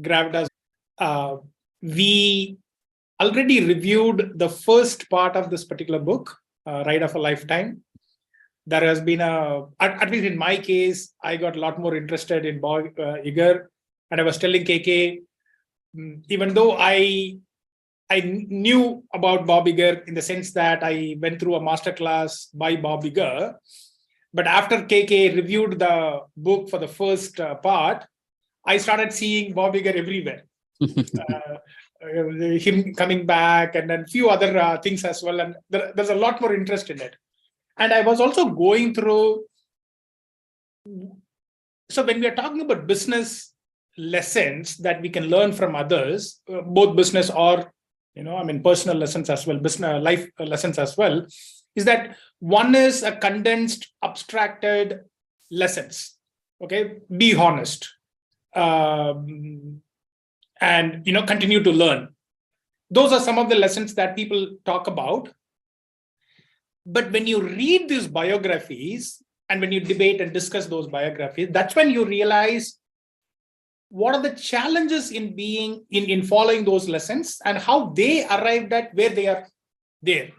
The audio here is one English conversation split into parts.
gravitas. We already reviewed the first part of this particular book, Ride of a Lifetime. There has been at least in my case, I got a lot more interested in Bob Iger, and I was telling KK, even though I knew about Bob Iger in the sense that I went through a masterclass by Bob Iger, but after KK reviewed the book for the first part, I started seeing Bob Iger everywhere. Him coming back, and then few other things as well. And there's a lot more interest in it. And I was also going through. So when we are talking about business lessons that we can learn from others, both business or, personal lessons as well, business life lessons as well, is that one is a condensed, abstracted lessons. Okay, be honest. And continue to learn. Those are some of the lessons that people talk about. But when you read these biographies and when you debate and discuss those biographies, that's when you realize what are the challenges in being in following those lessons and how they arrived at where they are there.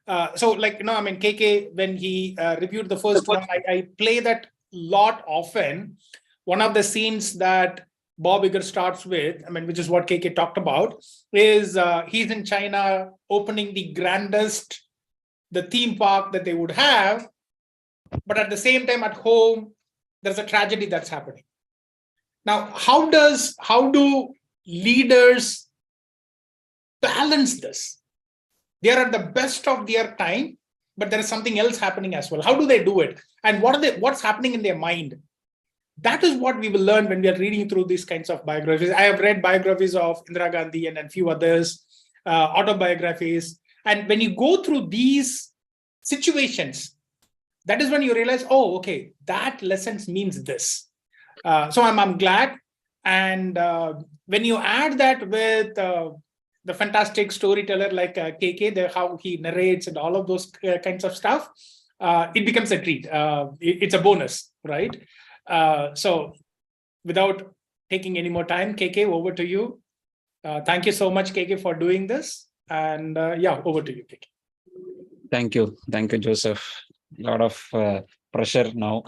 KK, when he reviewed the first one, I play that lot often. One of the scenes that Bob Iger starts with, which is what KK talked about, is he's in China opening the theme park that they would have, but at the same time at home, there's a tragedy that's happening. Now, how do leaders balance this? They are at the best of their time, but there is something else happening as well. How do they do it? And what's happening in their mind? That is what we will learn when we are reading through these kinds of biographies. I have read biographies of Indira Gandhi and a few others, autobiographies. And when you go through these situations, that is when you realize, oh, okay, that lesson means this. So I'm glad. And when you add that with the fantastic storyteller like KK, how he narrates and all of those kinds of stuff, it becomes a treat. It's a bonus, right? So without taking any more time, KK, over to you. Thank you so much, KK, for doing this. And over to you, KK. Thank you, Joseph. A lot of pressure now,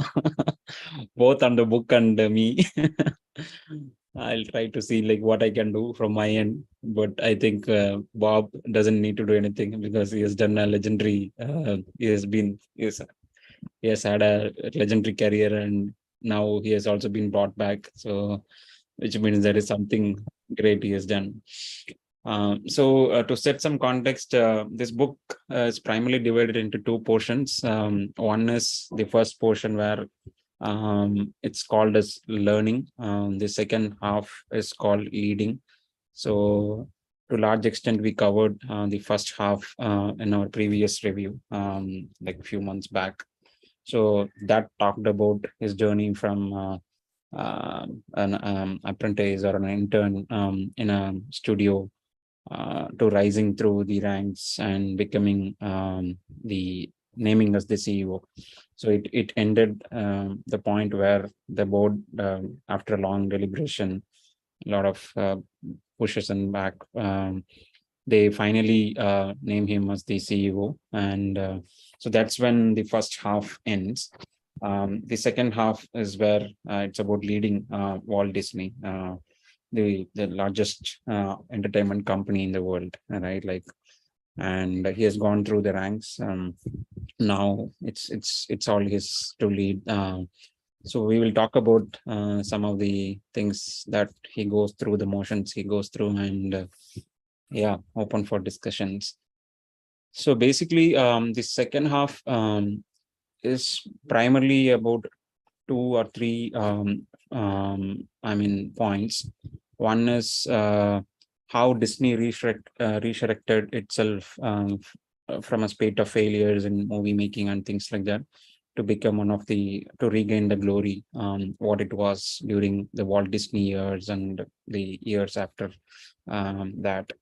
both on the book and me. I'll try to see what I can do from my end, but I think Bob doesn't need to do anything because he has done a legendary. He has had a legendary career, and now he has also been brought back. So, which means there is something great he has done. To set some context, this book is primarily divided into two portions. One is the first portion where it's called as learning. The second half is called leading. So to a large extent, we covered the first half in our previous review, like a few months back. So that talked about his journey from an apprentice or an intern in a studio to rising through the ranks and becoming the naming as the CEO. So it ended the point where the board, after a long deliberation, a lot of pushes and back, they finally name him as the CEO. And so that's when the first half ends. The second half is where it's about leading Walt Disney, the largest entertainment company in the world, right? And he has gone through the ranks. Now it's all his to lead. So we will talk about some of the things that he goes through, the motions he goes through, and open for discussions. So basically, the second half is primarily about 2 or 3 points. One is how Disney resurrected itself from a spate of failures in movie making and things like that to become to regain the glory what it was during the Walt Disney years and the years after that.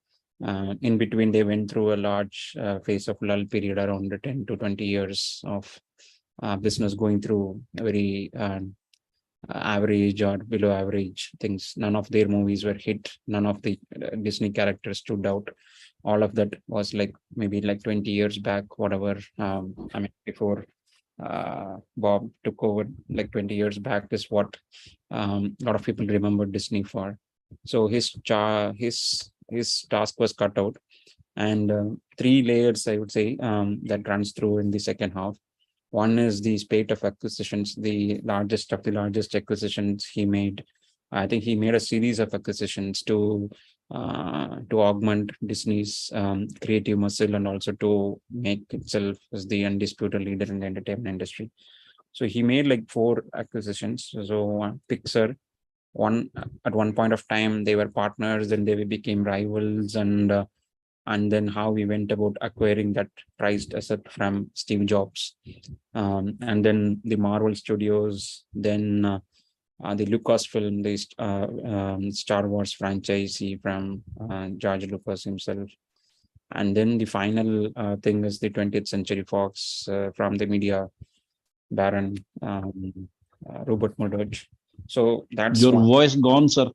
In between, they went through a large phase of lull period around 10 to 20 years of business going through a very average or below average things. None of their movies were hit. None of the Disney characters stood out. All of that was like maybe like 20 years back, whatever. I mean, before Bob took over, like 20 years back, is what a lot of people remember Disney for. So his task was cut out, and three layers I would say that runs through in the second half. One is the spate of acquisitions, the largest of the largest acquisitions he made. I think he made a series of acquisitions to augment Disney's creative muscle and also to make itself as the undisputed leader in the entertainment industry. So he made like four acquisitions. So Pixar, one at one point of time they were partners, then they became rivals, and then how we went about acquiring that prized asset from Steve Jobs, and then the Marvel Studios, then the Lucasfilm, the Star Wars franchise from George Lucas himself, and then the final thing is the 20th Century Fox from the media baron Rupert Murdoch. So that's Your one. voice gone, sir.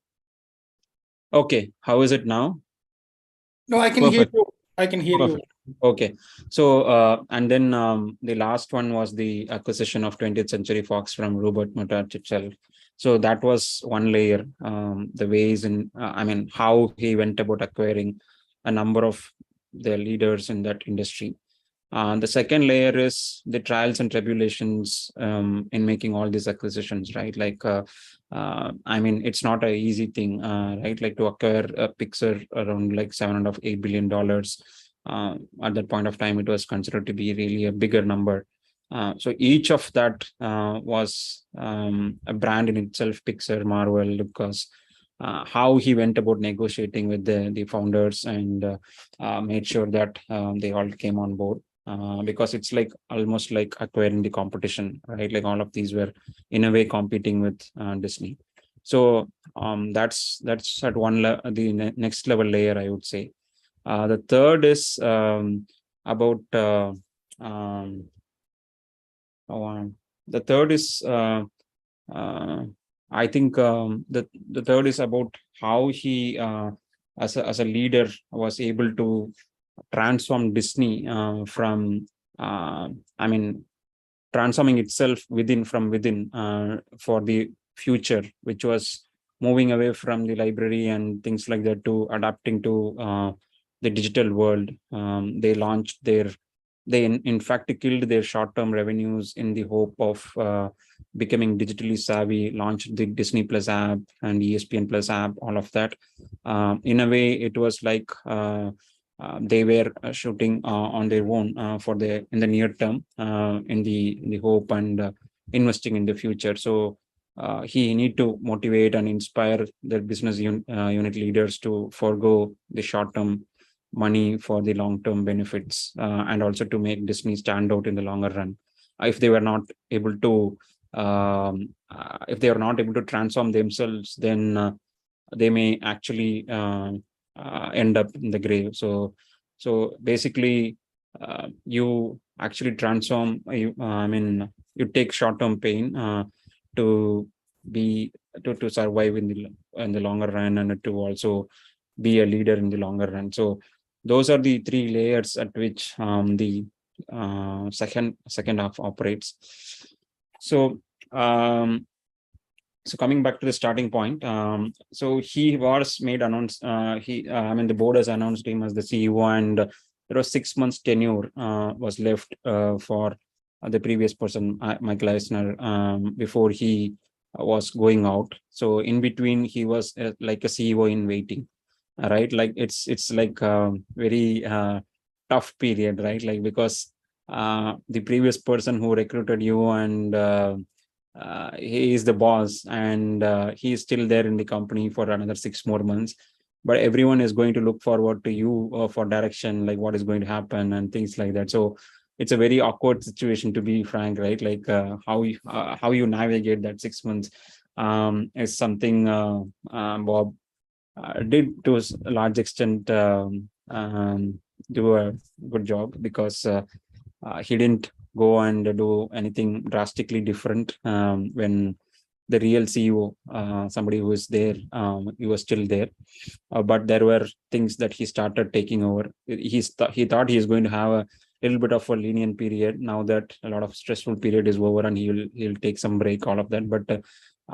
Okay, how is it now? No, I can hear Perfect. you. I can hear you. Perfect. Okay, so and then the last one was the acquisition of 20th Century Fox from Rupert Murdoch itself. So that was one layer. The ways in, I mean, how he went about acquiring a number of the leaders in that industry. The second layer is the trials and tribulations in making all these acquisitions, right? Like, I mean, it's not an easy thing, right? Like to acquire a Pixar around like $7.5 billion. At that point of time, it was considered to be really a bigger number. So each of that was a brand in itself, Pixar, Marvel, Lucas. How he went about negotiating with the founders and made sure that they all came on board. Because it's like almost like acquiring the competition, right? Like all of these were in a way competing with Disney. So that's at the next level layer, I would say. The third is about um, oh, the third is I think the third is about how he as a leader was able to transform Disney from I mean transforming itself from within for the future, which was moving away from the library and things like that to adapting to the digital world. They launched they in fact killed their short-term revenues in the hope of becoming digitally savvy, launched the Disney Plus app and ESPN Plus app, all of that. In a way, it was like they were shooting on their own for the in the near term in the hope and investing in the future. So he need to motivate and inspire the business unit leaders to forego the short term money for the long term benefits and also to make Disney stand out in the longer run. If they were not able to if they are not able to transform themselves, then they may actually end up in the grave. So basically, you actually transform. I mean, you take short-term pain to be to survive in the longer run and to also be a leader in the longer run. So those are the three layers at which the second half operates. So um, so coming back to the starting point, so he was made announced. I mean, the board has announced him as the CEO, and there was 6 months tenure was left for the previous person, Michael Eisner, before he was going out. So in between, he was like a CEO in waiting, right? Like it's like a very tough period, right? Like because the previous person who recruited you and he is the boss and he is still there in the company for another 6 more months, but everyone is going to look forward to you for direction, like what is going to happen and things like that. So it's a very awkward situation, to be frank, right? Like how you navigate that 6 months is something Bob did to a large extent do a good job, because he didn't go and do anything drastically different when the real CEO, somebody who is there. He was still there, but there were things that he started taking over. He thought he is going to have a little bit of a lenient period now that a lot of stressful period is over, and he'll take some break, all of that. But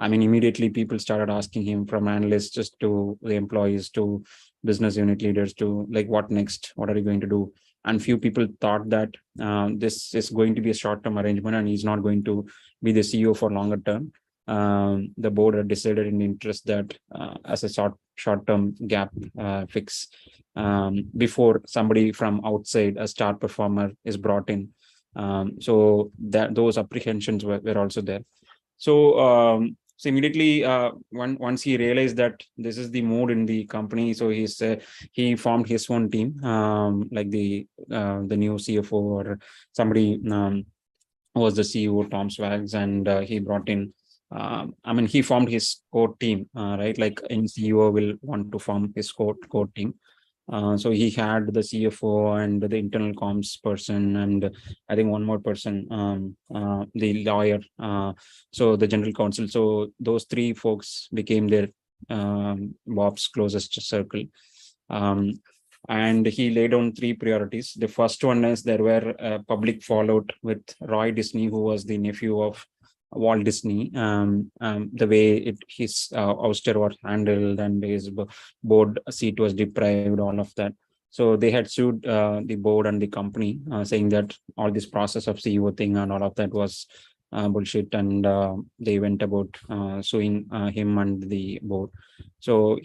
I mean, immediately people started asking him, from analysts just to the employees to business unit leaders, to like, what next? What are you going to do? And few people thought that this is going to be a short-term arrangement, and he's not going to be the CEO for longer term. The board had decided in interest that as a short-term gap fix, before somebody from outside, a star performer, is brought in. So that those apprehensions were also there. So immediately, once he realized that this is the mood in the company, so he formed his own team, like the new CFO or somebody who was the CEO, Tom Swags, and he brought in. I mean, he formed his core team, right? Like any CEO will want to form his core team. So he had the CFO and the internal comms person, and I think one more person, the lawyer, so the general counsel. So those three folks became their Bob's closest circle. Um, and he laid down three priorities. The first one is there were public fallout with Roy Disney, who was the nephew of Walt Disney. The way his ouster was handled and his board seat was deprived, all of that. So they had sued the board and the company, saying that all this process of CEO thing and all of that was bullshit, and they went about suing him and the board. So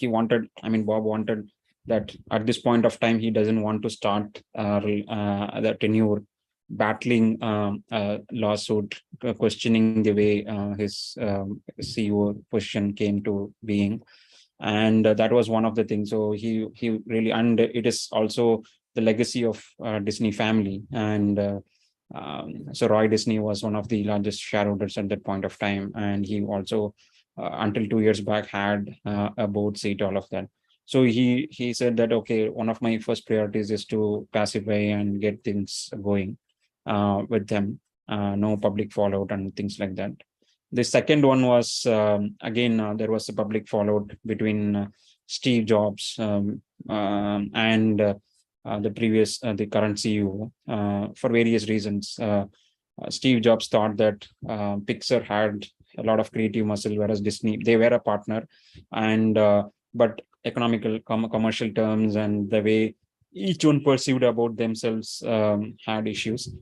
Bob wanted that at this point of time he doesn't want to start the tenure battling lawsuit, questioning the way his CEO position came to being. And that was one of the things. So he really, and it is also the legacy of Disney family. And so Roy Disney was one of the largest shareholders at that point of time, and he also until 2 years back had a board seat, all of that. So he said that, okay, one of my first priorities is to pacify and get things going with them, no public fallout and things like that. The second one was, again, there was a public fallout between Steve Jobs and the current CEO for various reasons. Steve Jobs thought that Pixar had a lot of creative muscle, whereas Disney, they were a partner, and but economical commercial terms and the way each one perceived about themselves had issues.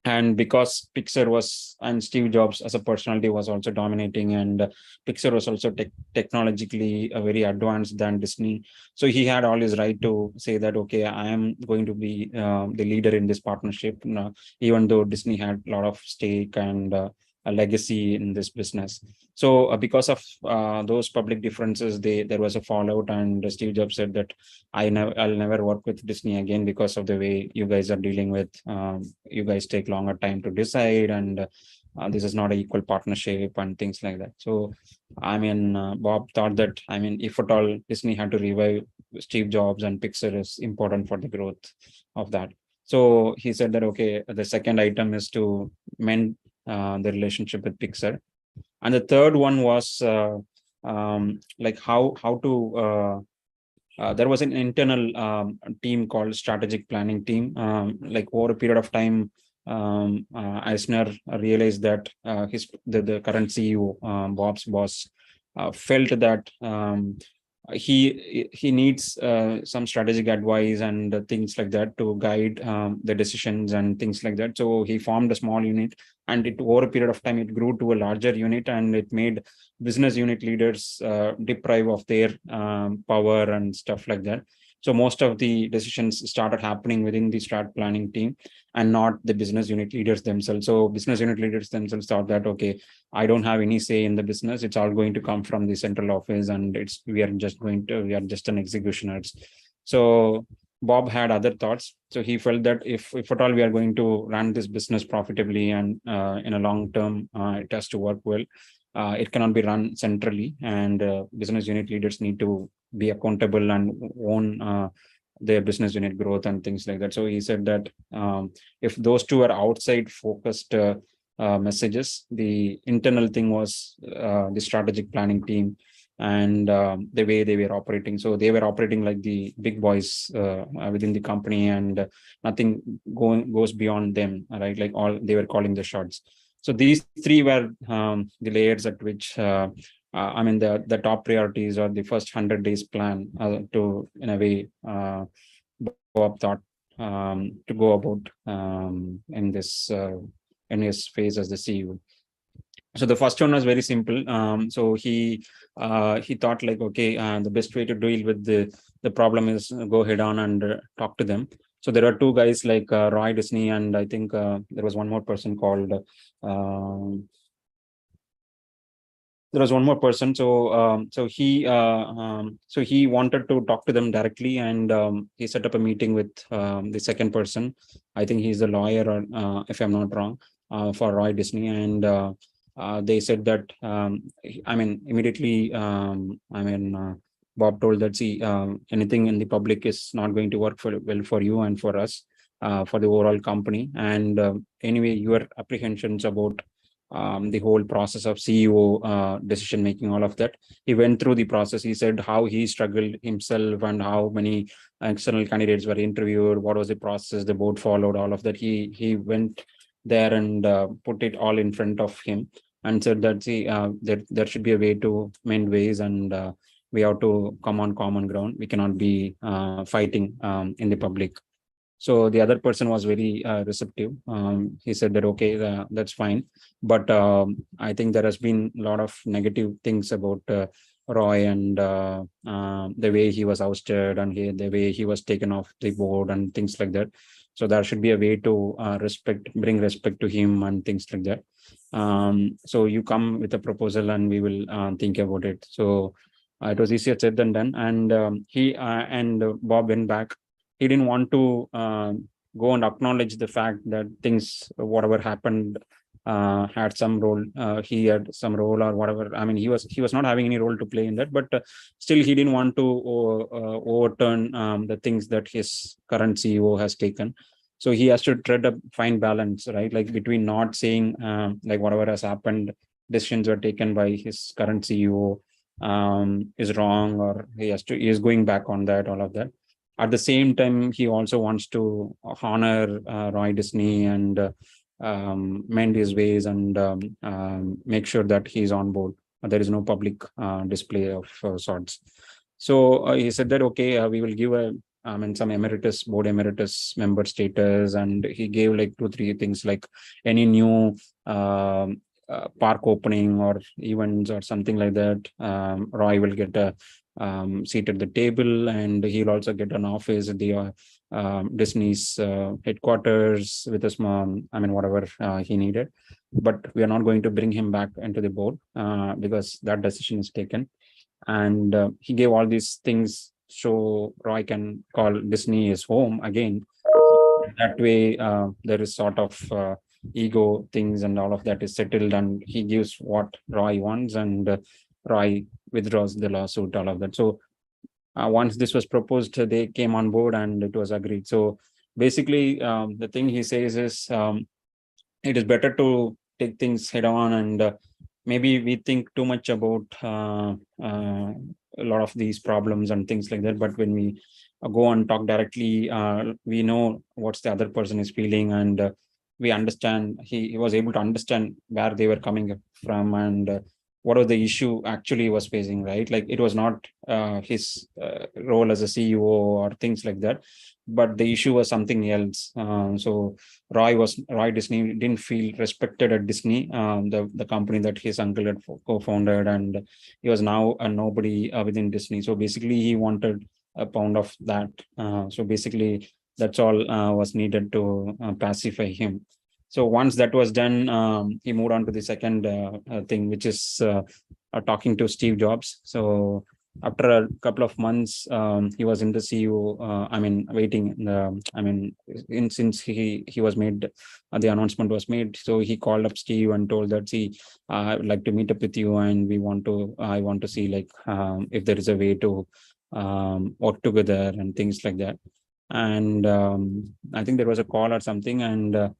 And because Pixar was, and Steve Jobs as a personality was also dominating, and Pixar was also technologically very advanced than Disney, so he had all his right to say that, okay, I am going to be the leader in this partnership, even though Disney had a lot of stake and a legacy in this business. So because of those public differences, there was a fallout, and Steve Jobs said that I'll never work with Disney again because of the way you guys are dealing with. You guys take longer time to decide, and this is not an equal partnership and things like that. So I mean, Bob thought that, I mean, if at all Disney had to revive Steve Jobs, and Pixar is important for the growth of that. So he said that, okay, the second item is to mend the relationship with Pixar, and the third one was like how to there was an internal team called strategic planning team. Like over a period of time, Eisner realized that the current CEO, Bob's boss, felt that he needs some strategic advice and things like that to guide the decisions and things like that. So he formed a small unit, and it over a period of time it grew to a larger unit, and it made business unit leaders deprive of their power and stuff like that. So most of the decisions started happening within the strat planning team and not the business unit leaders themselves. So business unit leaders themselves thought that, okay, I don't have any say in the business. It's all going to come from the central office, and we are just an executioners. So Bob had other thoughts. So he felt that if at all we are going to run this business profitably and in a long term, it has to work well. It cannot be run centrally, and business unit leaders need to be accountable and own their business unit growth and things like that. So he said that if those two are outside focused messages. The internal thing was the strategic planning team and the way they were operating. So they were operating like the big boys within the company, and nothing goes beyond them, right? Like all they were calling the shots. So these three were the layers at which I mean the top priorities or the first 100 days plan to in a way Bob thought to go about in this in his phase as the CEO. So the first one was very simple. So he thought like, okay, the best way to deal with the problem is go head on and talk to them. So there are two guys like Roy Disney, and I think there was one more person called there was one more person. So so he wanted to talk to them directly, and he set up a meeting with the second person. I think he's a lawyer, or if I'm not wrong, for Roy Disney. And they said that I mean immediately Bob told that, see, anything in the public is not going to work well for you and for us, for the overall company. And anyway, your apprehensions about the whole process of CEO decision making, all of that. He went through the process. He said how he struggled himself and how many external candidates were interviewed, what was the process the board followed, all of that. He went there and put it all in front of him and said that, see, there should be a way to mend ways, and we have to come on common ground. We cannot be fighting in the public. So the other person was very receptive. He said that, okay, that's fine. But I think there has been a lot of negative things about Roy, and the way he was ousted, and the way he was taken off the board and things like that. So there should be a way to bring respect to him and things like that. So you come with a proposal and we will think about it. So it was easier said than done. And he and Bob went back. He didn't want to go and acknowledge the fact that things, whatever happened, had some role. He had some role or whatever. I mean, he was not having any role to play in that, but still he didn't want to overturn the things that his current CEO has taken. So he has to tread a fine balance, right? Like between not saying like whatever has happened, decisions were taken by his current CEO is wrong, or he is going back on that, all of that. At the same time, he also wants to honor Roy Disney and mend his ways, and make sure that he's on board. There is no public display of sorts. So he said that, okay, we will give some board emeritus member status, and he gave like 2-3 things, like any new park opening or events or something like that. Roy will get a seat at the table, and he'll also get an office at the Disney's headquarters with a small, whatever he needed. But we are not going to bring him back into the board because that decision is taken. And he gave all these things so Roy can call Disney his home again. That way, there is sort of ego things and all of that is settled, and he gives what Roy wants, and Roy withdraws the lawsuit, all of that. So once this was proposed, they came on board and it was agreed. So basically, the thing he says is it is better to take things head on, and maybe we think too much about a lot of these problems and things like that. But when we go and talk directly, we know what's the other person is feeling, and we understand. He was able to understand where they were coming from, and what was the issue actually he was facing, right? Like it was not his role as a CEO or things like that, but the issue was something else. So Roy Disney didn't feel respected at Disney, the company that his uncle had co-founded, and he was now a nobody within Disney. So basically, he wanted a pound of that. So basically, that's all was needed to pacify him. So once that was done, he moved on to the second thing, which is talking to Steve Jobs. So after a couple of months, he was in the CEO. Waiting. Since he was made, the announcement was made. So he called up Steve and told that, see, I would like to meet up with you, and I want to see like if there is a way to work together and things like that. And I think there was a call or something, and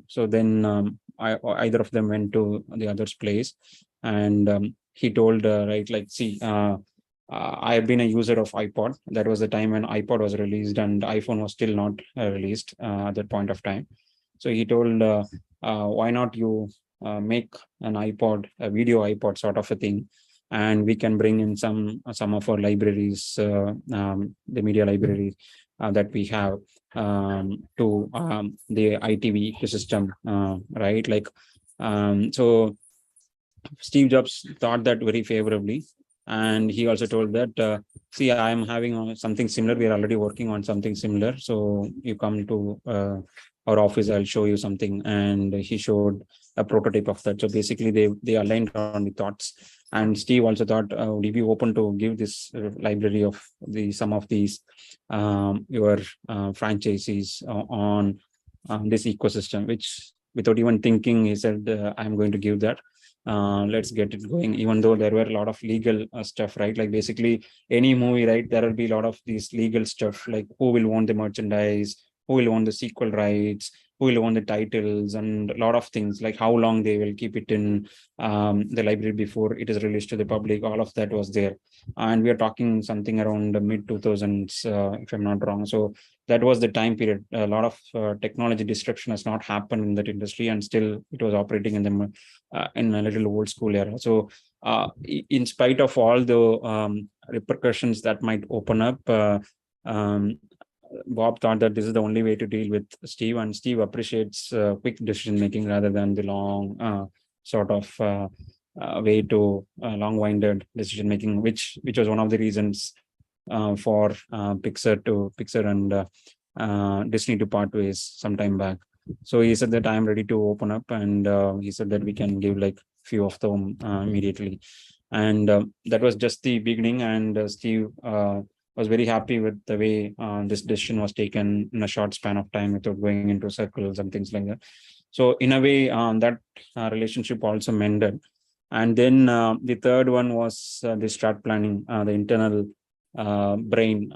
so then either of them went to the other's place, and he told, right, like, see, I have been a user of iPod. That was the time when iPod was released and iPhone was still not released at that point of time. So he told, why not you make an iPod, a video iPod sort of a thing, and we can bring in some of our libraries, the media libraries that we have, to the ITV ecosystem, right? Like, so Steve Jobs thought that very favorably, and he also told that, see, I am having something similar. We are already working on something similar. So you come to our office, I'll show you something. And he showed a prototype of that. So basically, they aligned on the thoughts. And Steve also thought, would you be open to give this library of some of these your franchisees on this ecosystem, which without even thinking, he said, I'm going to give that. Let's get it going, even though there were a lot of legal stuff, right? Like basically any movie, right, there will be a lot of these legal stuff, like who will own the merchandise, who will own the sequel rights, who will own the titles, and a lot of things, like how long they will keep it in the library before it is released to the public. All of that was there, and we are talking something around the mid 2000s, if I'm not wrong. So that was the time period. A lot of technology disruption has not happened in that industry, and still it was operating in a little old school era. So in spite of all the repercussions that might open up, um, Bob thought that this is the only way to deal with Steve, and Steve appreciates quick decision making rather than the long sort of way to long-winded decision making, which was one of the reasons for Pixar and Disney to part ways some time back. So he said that I'm ready to open up, and he said that we can give like few of them immediately, and that was just the beginning. And Steve was very happy with the way this decision was taken in a short span of time without going into circles and things like that. So in a way, that relationship also mended. And then the third one was the strat planning, the internal brain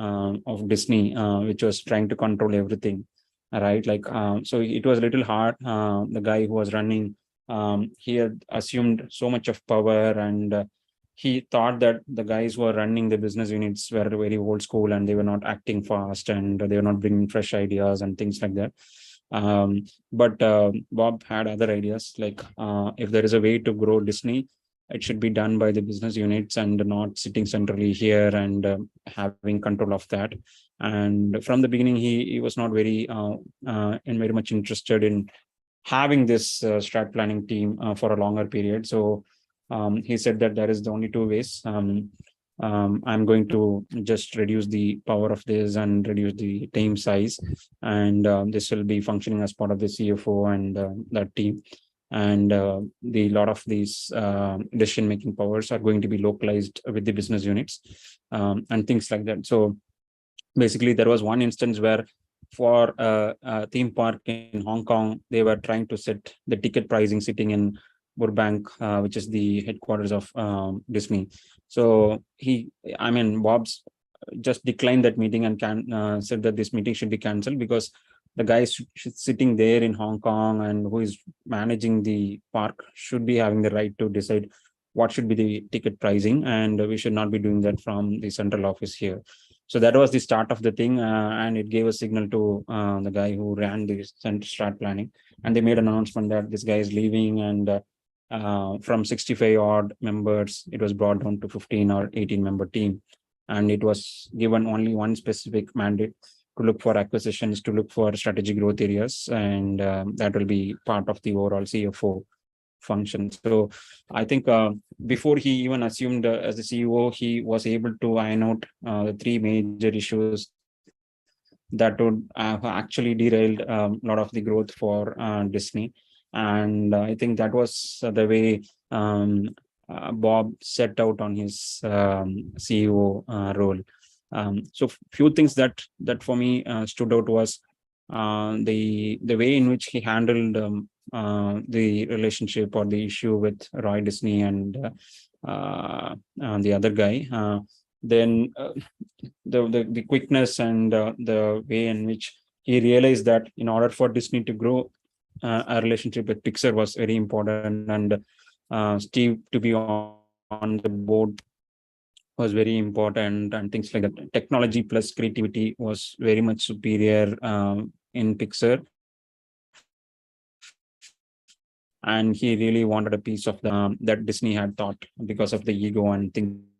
of Disney, which was trying to control everything, right? Like, so it was a little hard. The guy who was running, he had assumed so much of power, and he thought that the guys who were running the business units were very old school, and they were not acting fast, and they were not bringing fresh ideas and things like that. But Bob had other ideas, like if there is a way to grow Disney, it should be done by the business units and not sitting centrally here and having control of that. And from the beginning, he was not very and very much interested in having this strat planning team for a longer period. So he said that there is the only two ways. I'm going to just reduce the power of this and reduce the team size, and this will be functioning as part of the CFO and that team. And the lot of these decision making powers are going to be localized with the business units, and things like that. So basically, there was one instance where for a theme park in Hong Kong, they were trying to set the ticket pricing sitting in Burbank, which is the headquarters of Disney. So I mean, Bob's just declined that meeting and said that this meeting should be cancelled because the guy sitting there in Hong Kong and who is managing the park should be having the right to decide what should be the ticket pricing, and we should not be doing that from the central office here. So that was the start of the thing, and it gave a signal to the guy who ran the strat planning, and they made an announcement that this guy is leaving, and from 65 odd members, it was brought down to 15 or 18 member team, and it was given only one specific mandate to look for acquisitions, to look for strategic growth areas, and that will be part of the overall CFO function. So I think before he even assumed as the CEO, he was able to iron out the three major issues that would actually derailed a lot of the growth for Disney. And I think that was the way Bob set out on his CEO role. So few things that for me stood out was the way in which he handled the relationship or the issue with Roy Disney and the other guy. Then the quickness and the way in which he realized that in order for Disney to grow, our relationship with Pixar was very important, and Steve to be on the board was very important, and things like that. Technology plus creativity was very much superior in Pixar, and he really wanted a piece of that Disney had thought because of the ego and things like that.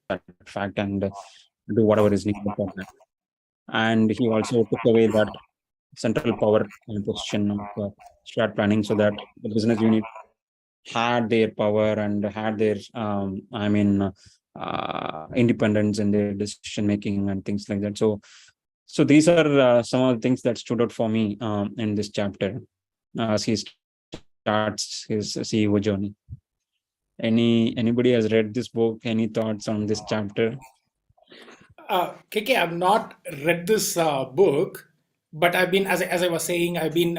So he wanted to take away that fact and do whatever is needed for that. And he also took away that central power position of strat planning, so that the business unit had their power and had their independence in their decision making and things like that. So these are some of the things that stood out for me in this chapter as he starts his CEO journey. Anybody has read this book? Any thoughts on this chapter? KK, I've not read this book, but I've been, as I was saying, I've been,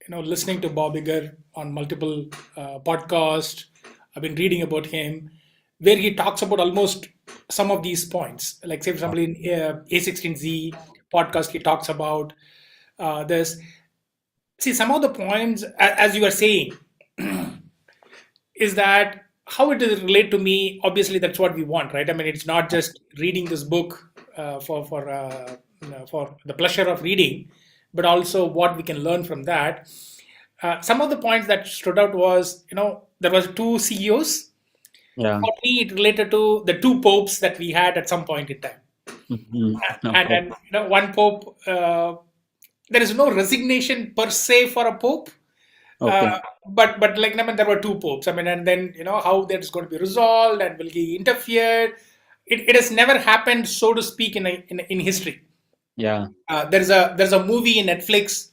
listening to Bob Iger on multiple podcasts. I've been reading about him, where he talks about almost some of these points. Like, say, for example, in A16Z podcast, he talks about this. See, some of the points, as you were saying, is that how it does relate to me. Obviously that's what we want, right? I mean, it's not just reading this book for the pleasure of reading, but also what we can learn from that. Some of the points that stood out was, there was two CEOs. Yeah. For me, it related to the two popes that we had at some point in time. Mhm. And Okay. then, one pope, there is no resignation per se for a pope. Okay. But like, I mean, there were two popes. I mean, and then, how that is going to be resolved, and will he interfere? It has never happened, so to speak, in history. Yeah. There's a movie in Netflix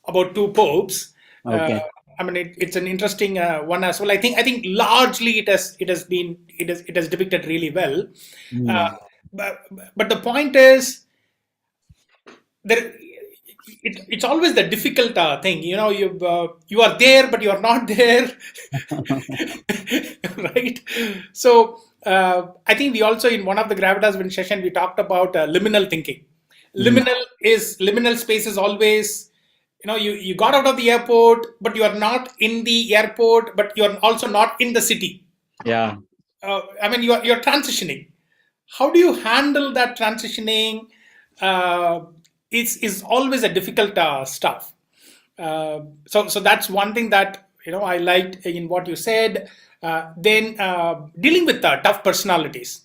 about two popes. Uh, Okay. I mean, it's an interesting one as well. I think largely it has depicted really well. Uh, Hmm. but but the point is, there it's always the difficult thing, you are there but you are not there. Right. So I think we also, in one of the gravitas Wind session, we talked about liminal thinking. Hmm. Liminal space is always, you got out of the airport but you are not in the airport, but you are also not in the city. Yeah. I mean, you're transitioning. How do you handle that transitioning? Uh, is always a difficult stuff. So that's one thing that, I liked in what you said. Then dealing with tough personalities.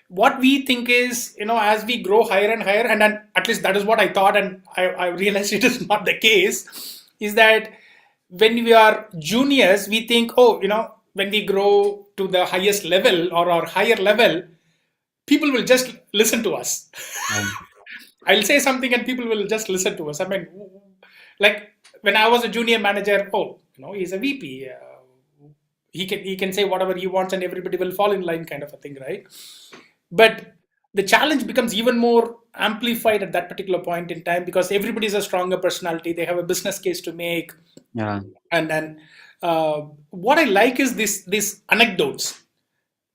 What we think is, as we grow higher and higher, and then, at least that is what I thought, and I realized it is not the case. Is that when we are juniors, we think, oh, when we grow to the highest level or higher level, people will just listen to us. Um, I'll say something and people will just listen to us. I mean, like, when I was a junior manager, oh, he's a VP. He can say whatever he wants and everybody will fall in line, kind of a thing, right? But the challenge becomes even more amplified at that particular point in time, because everybody is a stronger personality. They have a business case to make, yeah. and then what I like is this anecdotes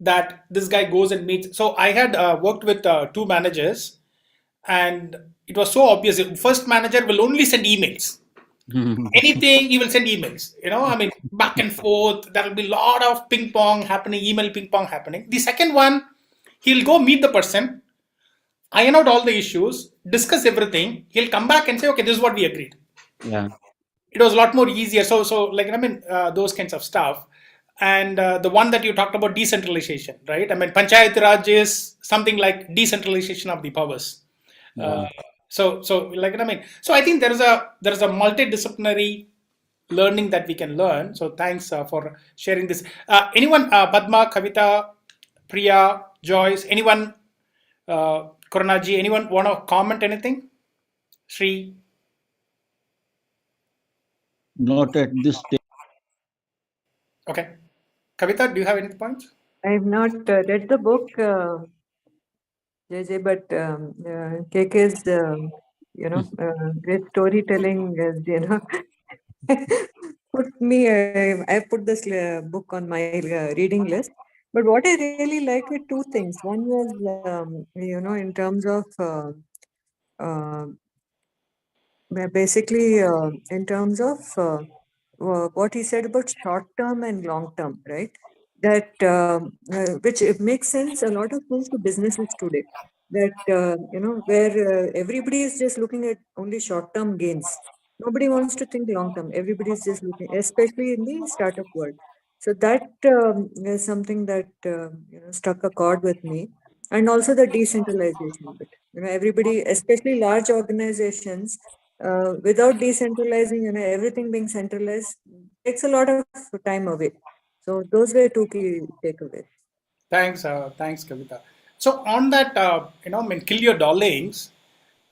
that this guy goes and meets. So I had worked with two managers, and it was so obvious. First manager will only send emails. Anything, he will send emails. I mean, back and forth. There will be a lot of ping pong happening, email ping pong happening. The second one, he'll go meet the person, iron out all the issues, discuss everything. He'll come back and say, okay, this is what we agreed. Yeah. It was a lot more easier. So like, I mean, those kinds of stuff. And the one that you talked about, decentralization, right? I mean, Panchayat Raj is something like decentralization of the powers. Yeah. Uh, so like, I mean, so I think there is a multidisciplinary learning that we can learn. So thanks for sharing this. Anyone, Padma, Kavita, Priya, Joyce, anyone, Koronaji, anyone want to comment anything? Sri, Not at this stage. okay. Kavita, do you have any points? I've not read the book, JJ, but KK's, great storytelling is, put me. I put this book on my reading list. But what I really like were two things. One was, in terms of uh, basically, in terms of what he said about short term and long term, right? That which it makes sense, a lot of sense to businesses today. That where everybody is just looking at only short term gains. Nobody wants to think long term. Everybody is just looking, especially in the startup world. So that is something that struck a chord with me, and also the decentralization bit. Everybody, especially large organizations, without decentralizing, everything being centralized takes a lot of time away. So those were two key takeaways. Thanks, Kavita. So on that, I mean, kill your darlings.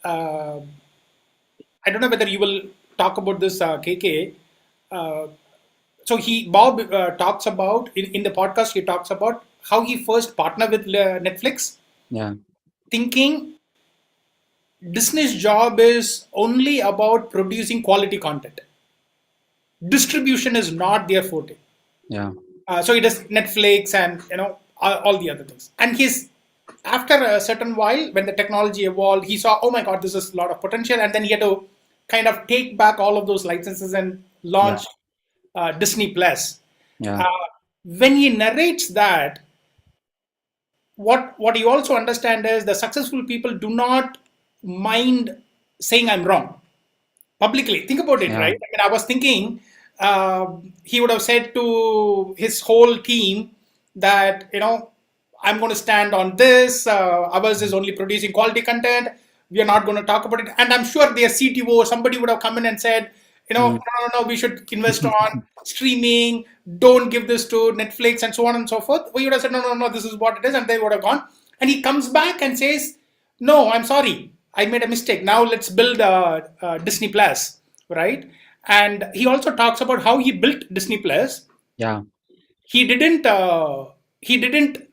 Uh, I don't know whether you will talk about this, KK. Uh, so Bob talks about in the podcast. He talks about how he first partnered with Netflix, Yeah. thinking Disney's job is only about producing quality content. Distribution is not their forte. Yeah. So it is Netflix and all the other things. And he's after a certain while, when the technology evolved, he saw, oh my god, this is a lot of potential, and then he had to kind of take back all of those licenses and Yeah. launch Disney Plus. Yeah. Uh, when he narrates that, what you also understand is the successful people do not mind saying I'm wrong publicly. Think about it, Yeah. right? I mean, I was thinking he would have said to his whole team that, I'm going to stand on this. Ours is only producing quality content. We are not going to talk about it. And I'm sure their CTO or somebody would have come in and said, no, Mm. no, no, we should invest on streaming. Don't give this to Netflix and so on and so forth. We would have said, no, no, no, this is what it is. And they would have gone. And he comes back and says, no, I'm sorry. I made a mistake. Now let's build Disney Plus, right? And he also talks about how he built Disney Plus. Yeah. He didn't. He didn't.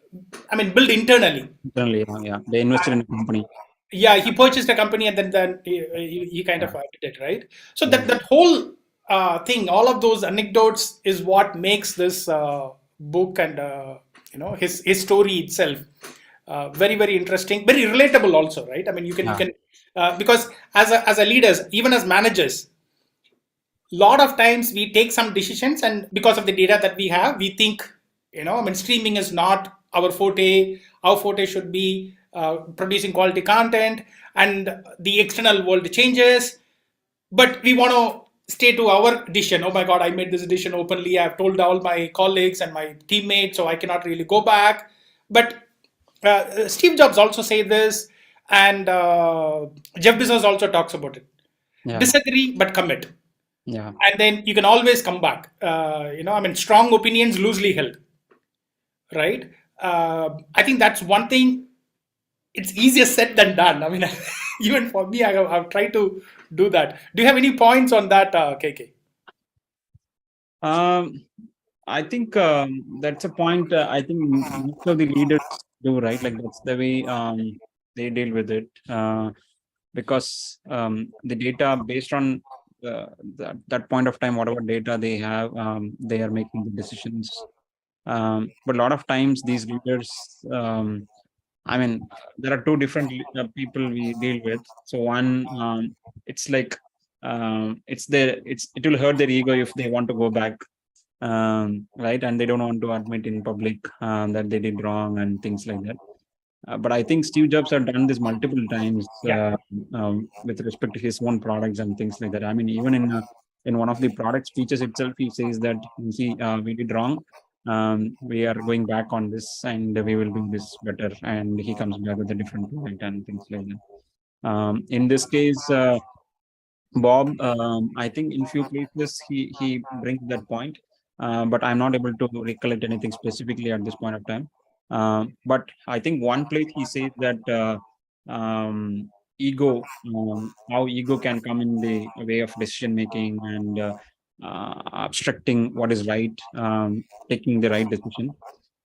I mean, build internally. Certainly. Yeah. Yeah. They invested in a company. Yeah, he purchased a company and then he kind Yeah. of did it, right? So Yeah. that whole thing, all of those anecdotes, is what makes this book and his story itself very very interesting, very relatable also, right? I mean, you Yeah. can because as a leaders, even as managers, lot of times we take some decisions, and because of the data that we have, we think, I mean, streaming is not our forte. Our forte should be producing quality content, and the external world changes, but we want to stay to our decision. Oh my god, I made this decision openly. I've told all my colleagues and my teammates, so I cannot really go back. But Steve Jobs also say this, and Jeff Bezos also talks about it. Yeah. Disagree but commit, Yeah. and then you can always come back. I mean, strong opinions loosely held, right? I think that's one thing. It's easier said than done. I mean, even for me, I've tried to do that. Do you have any points on that, KK? I think that's a point. I think most of the leaders do, right. Like that's the way they deal with it. Because the data based on that point of time, whatever data they have, they are making the decisions. But a lot of times these leaders, I mean, there are two different people we deal with. So one, it's like it will hurt their ego if they want to go back, right, and they don't want to admit in public that they did wrong and things like that. But I think Steve Jobs had done this multiple times Yeah, with respect to his own products and things like that. I mean, even in one of the product speeches itself, he says that we did wrong. We are going back on this, and we will do this better. And he comes back with a different product and things like that. In this case, Bob, I think in few places he brings that point, but I'm not able to recollect anything specifically at this point of time. But I think one place he says that ego, how ego can come in the way of decision making and obstructing what is right, taking the right decision.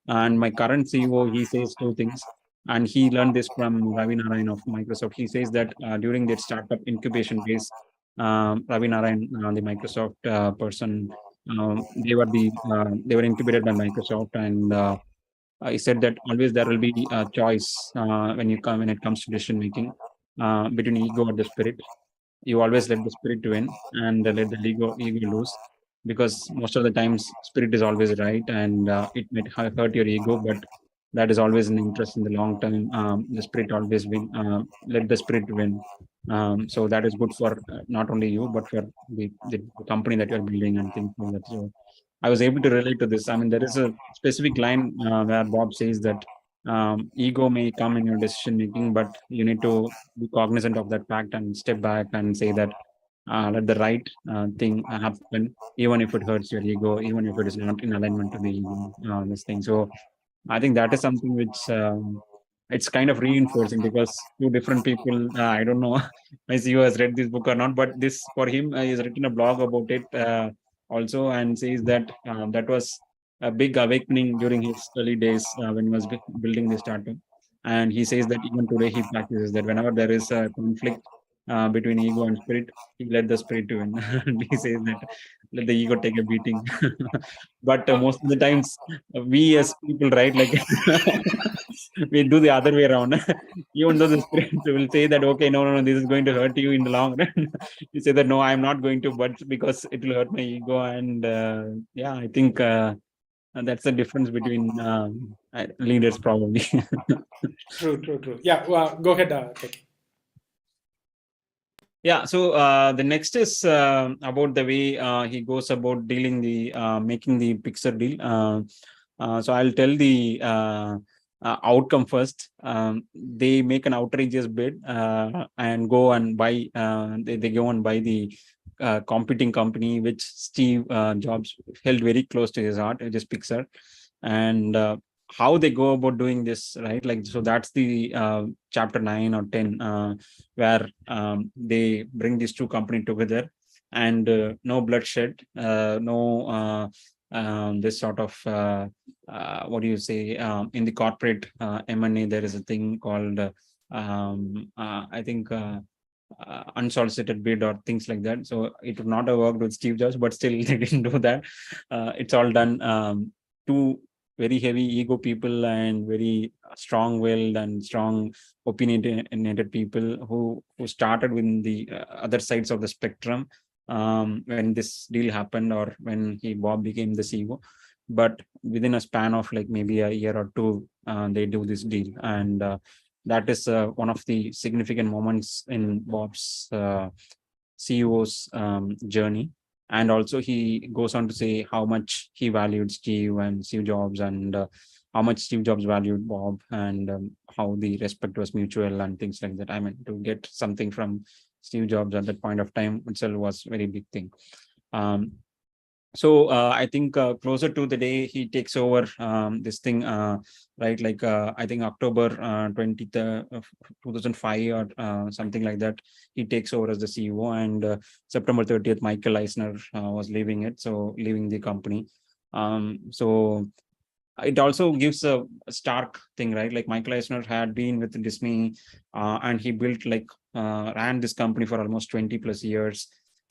And my current CEO, he says two things, and he learned this from Ravi Narayan of Microsoft. He says that during their startup incubation phase, Ravi Narayan, the Microsoft person, they were incubated by Microsoft, and he said that always there will be a choice when it comes to decision making between ego and the spirit. You always let the spirit win and let the ego lose, because most of the times spirit is always right, and it might hurt your ego, but that is always an interest in the long term. The spirit always win. Let the spirit win. So that is good for not only you but for the company that you're building and things like that. So I was able to relate to this. I mean, there is a specific line where Bob says that ego may come in your decision making, but you need to be cognizant of that fact and step back and say that let the right thing happen, even if it hurts your ego, even if it is not in alignment to the ego, this thing. So I think that is something which it's kind of reinforcing, because two different people. I don't know if you has read this book or not, but this for him, he's written a blog about it also, and says that that was a big awakening during his early days when he was building this startup. And he says that even today he practices that whenever there is a conflict between ego and spirit, he let the spirit win. And he says that let the ego take a beating. But most of the times, we as people, right, like we do the other way around. Even though the spirit will say that, okay, no, this is going to hurt you in the long run. You say that, no, I'm not going to, but because it will hurt my ego. And yeah, I think that's the difference between leaders, probably. True. Yeah, well, go ahead, Keki. Yeah, so the next is about the way he goes about dealing the making the Pixar deal. So I'll tell the outcome first. They make an outrageous bid and go and buy. They go and buy the competing company, which Steve Jobs held very close to his heart, which is Pixar. And how they go about doing this, right? Like, so that's the chapter 9 or 10. Where they bring these two companies together, and no bloodshed, no this sort of what do you say, in the corporate M&A, there is a thing called I think unsolicited bid or things like that. So it would not have worked with Steve Jobs, but still they didn't do that. It's all done. Two very heavy ego people and very strong-willed and strong opinionated people who started with the other sides of the spectrum when this deal happened, or when Bob became the CEO. But within a span of like maybe a year or two, they do this deal, and that is one of the significant moments in Bob's CEO's journey. And also he goes on to say how much he valued Steve Jobs, and how much Steve Jobs valued Bob, and how the respect was mutual and things like that. I mean, to get something from Steve Jobs at that point of time itself was very big thing. So I think closer to the day he takes over this thing, right? Like I think October 20th, 2005 or something like that, he takes over as the CEO, and September 30th, Michael Eisner was leaving the company. So it also gives a stark thing, right? Like Michael Eisner had been with Disney, and he built ran this company for almost 20 plus years.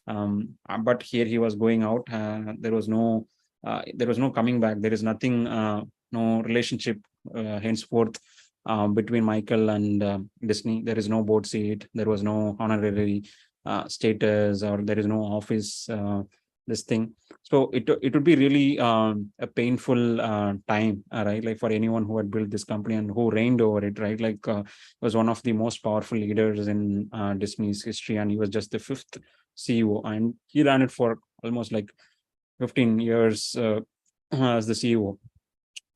But here he was going out. There was no coming back. There is nothing, no relationship henceforth between Michael and Disney. There is no board seat. There was no honorary status, or there is no office. This thing. So it would be really a painful time, right? Like for anyone who had built this company and who reigned over it, right? Like was one of the most powerful leaders in Disney's history, and he was just the fifth CEO, and he ran it for almost like 15 years as the CEO.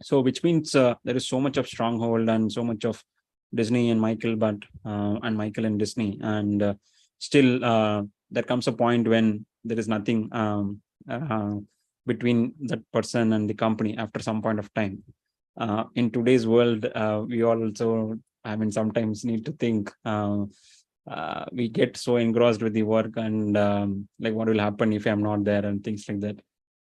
So which means there is so much of stronghold and so much of Disney and Michael, but and Michael and Disney, and still there comes a point when there is nothing between that person and the company after some point of time. In today's world, we also, I mean, sometimes need to think. We get so engrossed with the work, and like what will happen if I'm not there, and things like that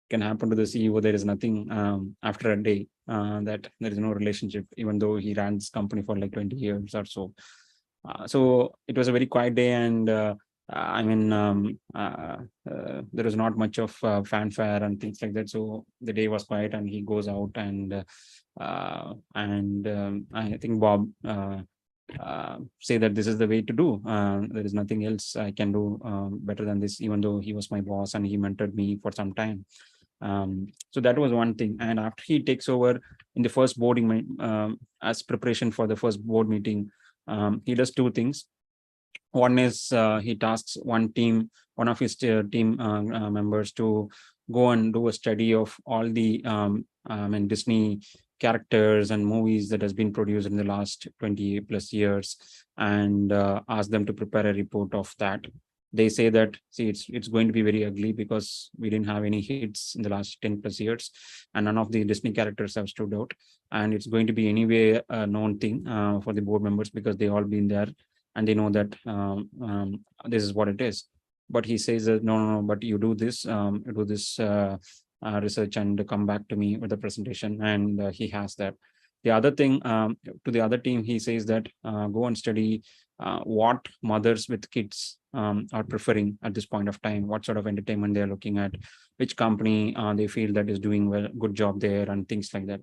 can happen to the CEO. There is nothing after a day, that there is no relationship, even though he ran this company for like 20 years or so. So it was a very quiet day, and I mean, there is not much of fanfare and things like that. So the day was quiet, and he goes out, and I think Bob say that this is the way to do. There is nothing else I can do better than this, even though he was my boss and he mentored me for some time. So that was one thing. And after he takes over in the first as preparation for the first board meeting, he does two things. One is he tasks one of his team members to go and do a study of all the Disney characters and movies that has been produced in the last 20 plus years, and ask them to prepare a report of that. They say that, see, it's going to be very ugly because we didn't have any hits in the last 10 plus years, and none of the Disney characters have stood out, and it's going to be anyway a known thing for the board members because they all been there and they know that this is what it is. But he says that no, but you do this, research and come back to me with a presentation, and he has that. The other thing, to the other team, he says that go and study what mothers with kids are preferring at this point of time, what sort of entertainment they are looking at, which company they feel that is doing well, good job there, and things like that.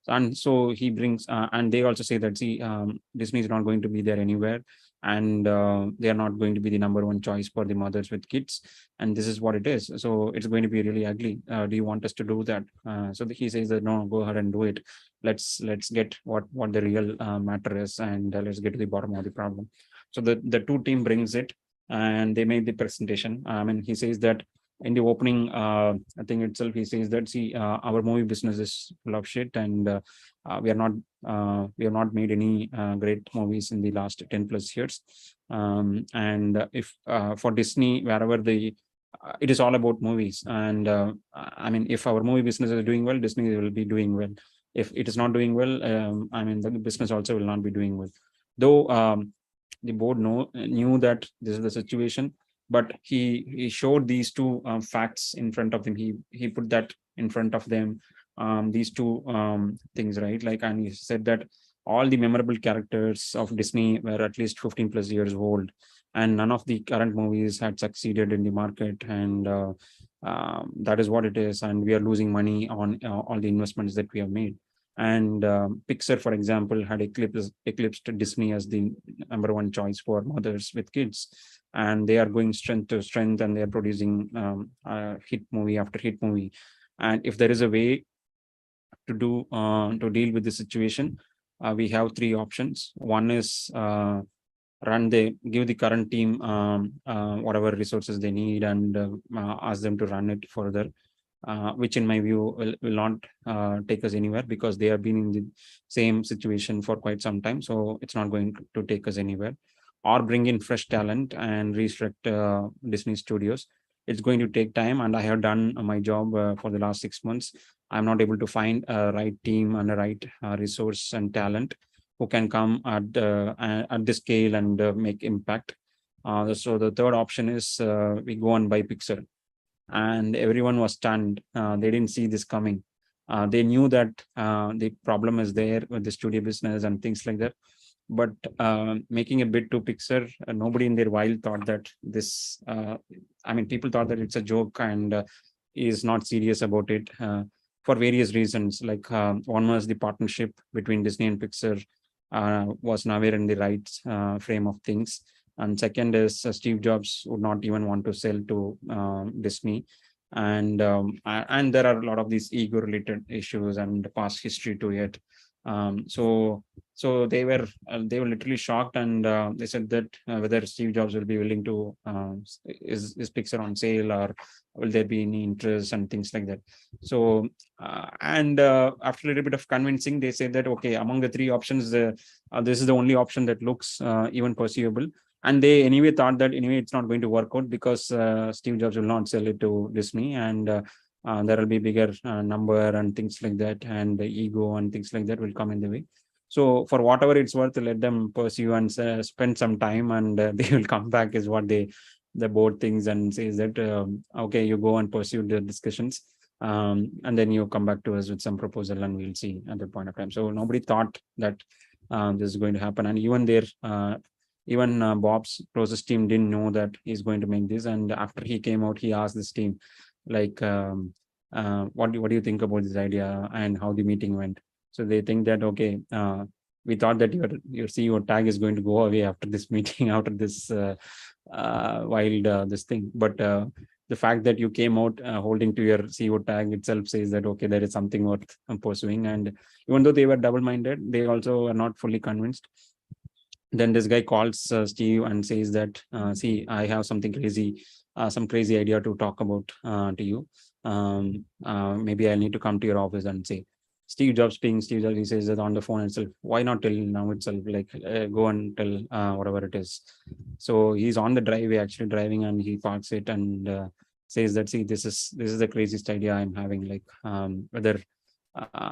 And so he brings, and they also say that, see, Disney is not going to be there anywhere, and they are not going to be the number one choice for the mothers with kids, and this is what it is. So it's going to be really ugly. Do you want us to do that? So he says that no, go ahead and do it. Let's get what the real matter is, and let's get to the bottom of the problem. So the two team brings it, and they made the presentation. He says that in the opening thing itself, he says that, see, our movie business is full of shit, and we have not made any great movies in the last 10 plus years. And if for Disney, wherever it is all about movies, and if our movie business is doing well, Disney will be doing well. If it is not doing well, the business also will not be doing well. Though the board knew that this is the situation, but he showed these two facts in front of them. He put that in front of them, these two things, right? Like, and he said that all the memorable characters of Disney were at least 15 plus years old, and none of the current movies had succeeded in the market, and that is what it is, and we are losing money on all the investments that we have made. And Pixar, for example, had eclipsed Disney as the number one choice for mothers with kids, and they are going strength to strength, and they are producing hit movie after hit movie. And if there is a way to deal with the situation, we have three options. One is give the current team whatever resources they need, and ask them to run it further, which in my view will not take us anywhere, because they have been in the same situation for quite some time. So it's not going to take us anywhere. Or bring in fresh talent and restrict Disney Studios. It's going to take time, and I have done my job for the last 6 months. I'm not able to find a right team and a right resource and talent who can come at this scale and make impact. So the third option is we go and buy Pixar, and everyone was stunned. They didn't see this coming. They knew that the problem is there with the studio business and things like that. But making a bid to Pixar, nobody in their wild thought that this. People thought that it's a joke, and is not serious about it for various reasons. Like one was the partnership between Disney and Pixar was nowhere in the right frame of things. And second is Steve Jobs would not even want to sell to Disney. And there are a lot of these ego related issues and past history to it. So they were literally shocked, and they said that whether Steve Jobs will be willing to is Pixar on sale, or will there be any interest and things like that. So after a little bit of convincing, they said that okay, among the three options, this is the only option that looks even pursuable. And they anyway thought that anyway it's not going to work out, because Steve Jobs will not sell it to Disney, and there will be bigger number and things like that, and the ego and things like that will come in the way. So for whatever it's worth, let them pursue and spend some time, and they will come back, is what the board thinks, and says that okay, you go and pursue the discussions, and then you come back to us with some proposal, and we'll see at that point of time. So nobody thought that this is going to happen, and even their Even Bob's closest team didn't know that he's going to make this. And after he came out, he asked this team, like, what do you think about this idea and how the meeting went? So they think that, okay, we thought that your CEO tag is going to go away after this meeting, after this wild this thing. But the fact that you came out holding to your CEO tag itself says that, okay, there is something worth pursuing. And even though they were double-minded, they also are not fully convinced. Then this guy calls Steve and says that, see, I have something crazy, some crazy idea to talk about to you. Maybe I need to come to your office and say. Steve Jobs being Steve Jobs, he says that on the phone itself. Why not tell now itself? Like, go and tell whatever it is. So he's on the driveway, actually driving, and he parks it and says that, see, this is the craziest idea I'm having. Like, whether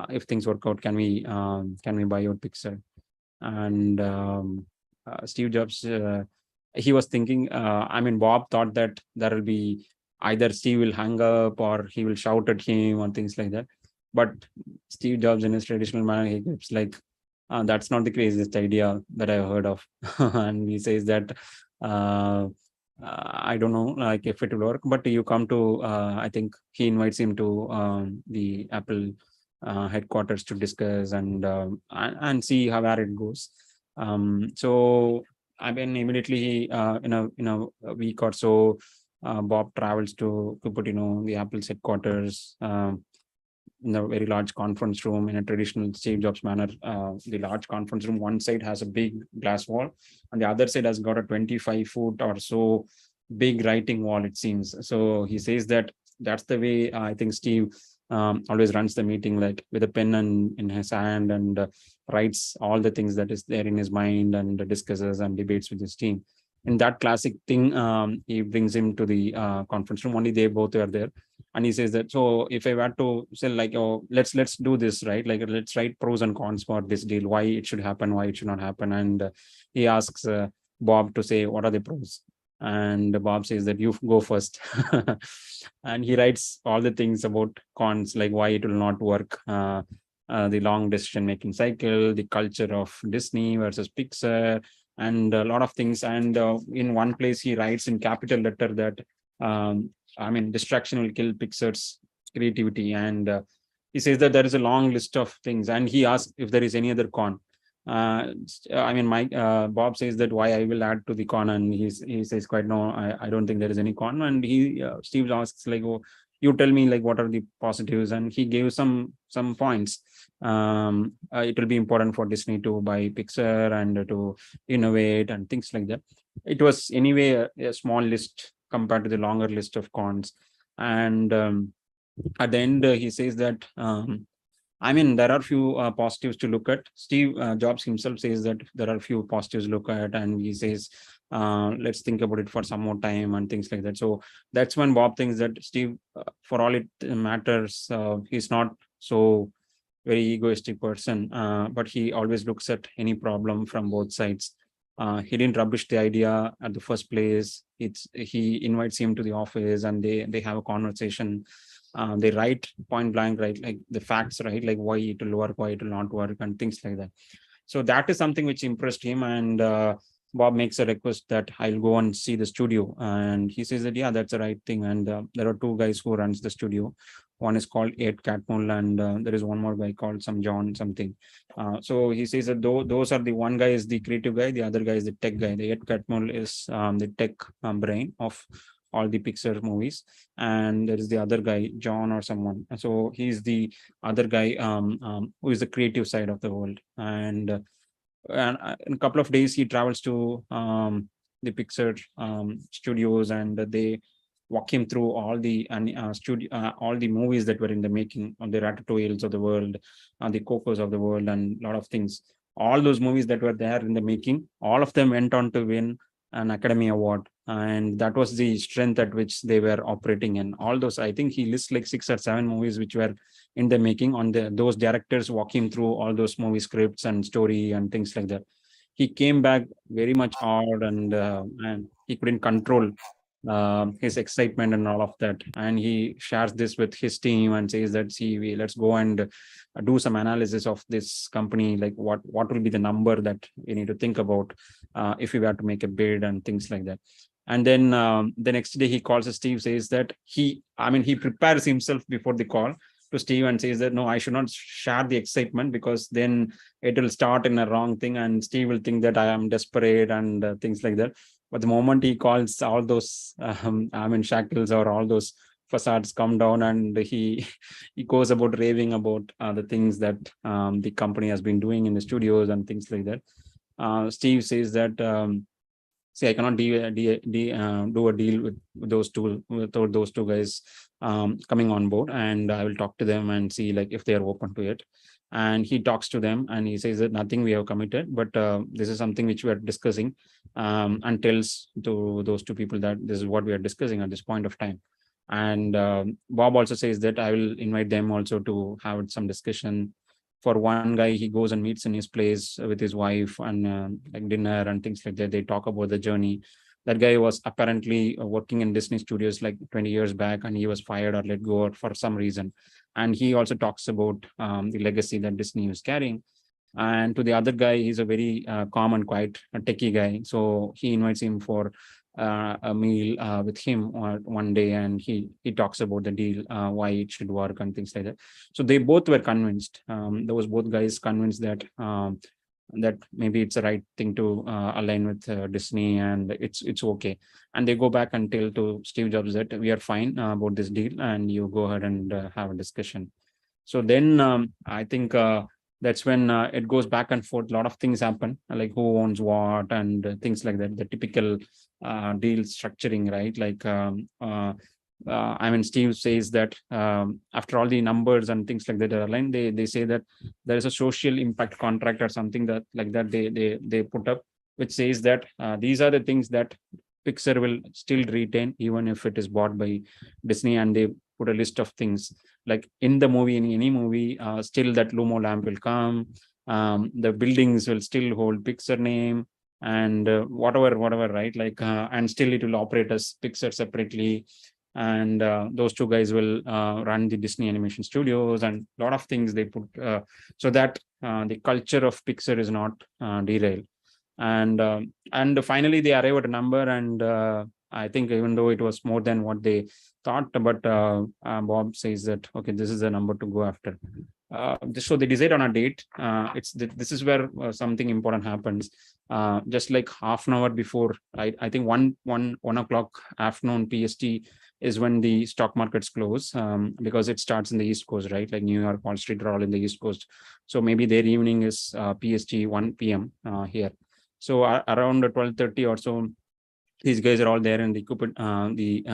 if things work out, can we buy your Pixar? And Steve Jobs, he was thinking, I mean, Bob thought that there will be either Steve will hang up or he will shout at him or things like that. But Steve Jobs, in his traditional manner, he keeps like, that's not the craziest idea that I've heard of. And he says that, I don't know, like if it will work, but you come to, I think he invites him to the Apple headquarters to discuss and see how where it goes. So I mean, immediately in a week or so, Bob travels to Cupertino, the Apple's headquarters, in a very large conference room in a traditional Steve Jobs manner. The large conference room, one side has a big glass wall, and the other side has got a 25-foot or so big writing wall, it seems. So he says that that's the way I think Steve always runs the meeting, like with a pen in his hand, and writes all the things that is there in his mind and discusses and debates with his team. In that classic thing, he brings him to the conference room. Only they both are there, and he says that, so if I were to say, like, oh, let's do this, right? Like, let's write pros and cons for this deal, why it should happen, why it should not happen. And he asks Bob to say what are the pros, and Bob says that you go first. And he writes all the things about cons, like why it will not work, the long decision making cycle, the culture of Disney versus Pixar, and a lot of things. And in one place he writes in capital letter that, I mean, distraction will kill Pixar's creativity. And he says that there is a long list of things, and he asks if there is any other con. I mean, Bob says that why I will add to the con, and he says quite no, I don't think there is any con. And Steve asks, like, oh, you tell me, like, what are the positives? And he gave some points. It will be important for Disney to buy Pixar and to innovate and things like that. It was anyway a small list compared to the longer list of cons. And at the end, he says that, I mean, there are few positives to look at. Steve Jobs himself says that there are few positives to look at, and he says, let's think about it for some more time and things like that. So that's when Bob thinks that Steve, for all it matters, he's not so very egoistic person, but he always looks at any problem from both sides. He didn't rubbish the idea at the first place. He invites him to the office, and they have a conversation. They write point blank, right, like the facts, right, like why it will work, why it will not work, and things like that. So that is something which impressed him. And Bob makes a request that I'll go and see the studio, and he says that, yeah, that's the right thing. And there are two guys who runs the studio. One is called Ed Catmull, and there is one more guy called some John something. So he says that those are the, one guy is the creative guy, the other guy is the tech guy. The Ed Catmull is the tech brain of all the Pixar movies, and there is the other guy, John or someone. So he's the other guy who is the creative side of the world. And in a couple of days he travels to the Pixar studios, and they walk him through all the all the movies that were in the making, on the Ratatouilles of the world, the Cocos of the world, and a lot of things. All those movies that were there in the making, all of them went on to win an Academy Award, and that was the strength at which they were operating in. All those, I think he lists like 6 or 7 movies which were in the making. On those directors walk him through all those movie scripts and story and things like that. He came back very much awed, and he couldn't control his excitement and all of that. And he shares this with his team and says that, see, let's go and do some analysis of this company, like what will be the number that we need to think about if we were to make a bid and things like that. And then the next day he calls Steve, says that he prepares himself before the call to Steve and says that, no, I should not share the excitement, because then it will start in a wrong thing and Steve will think that I am desperate and things like that. But the moment he calls, all those shackles or all those facades come down, and he he goes about raving about the things that the company has been doing in the studios and things like that. Steve says that, see, I cannot do a deal with without those two guys coming on board, and I will talk to them and see like if they are open to it. And he talks to them and he says that nothing we have committed, but this is something which we are discussing, and tells to those two people that this is what we are discussing at this point of time. And Bob also says that I will invite them also to have some discussion. For one guy, he goes and meets in his place with his wife and like dinner and things like that. They talk about the journey. That guy was apparently working in Disney studios like 20 years back, and he was fired or let go for some reason. And he also talks about the legacy that Disney is carrying. And to the other guy, he's a very calm and quiet techie guy, so he invites him for a meal with him one day, and he talks about the deal, why it should work and things like that. So they both were convinced, those both guys convinced that that maybe it's the right thing to align with Disney, and it's okay. And they go back and tell to Steve Jobs that we are fine about this deal, and you go ahead and have a discussion. So then I think that's when it goes back and forth. A lot of things happen, like who owns what and things like that. The typical deal structuring, right? Like Steve says that after all the numbers and things like that are aligned, they say that there is a social impact contract or something that like that they put up, which says that these are the things that Pixar will still retain even if it is bought by Disney. And they put a list of things like in the movie, in any movie, still that Lumo lamp will come. The buildings will still hold Pixar name, and whatever, right? Like and still it will operate as Pixar separately. And those two guys will run the Disney animation studios, and a lot of things they put so that the culture of Pixar is not derailed. And finally they arrive at a number, and I think even though it was more than what they thought, but Bob says that, okay, this is the number to go after. So they decide on a date. This is where something important happens. Just like half an hour before, I think 1 o'clock afternoon PST is when the stock markets close, because it starts in the East Coast, right? Like New York, Wall Street are all in the East Coast. So maybe their evening is PST 1 p.m. Here. So around 12:30 or so, these guys are all there in the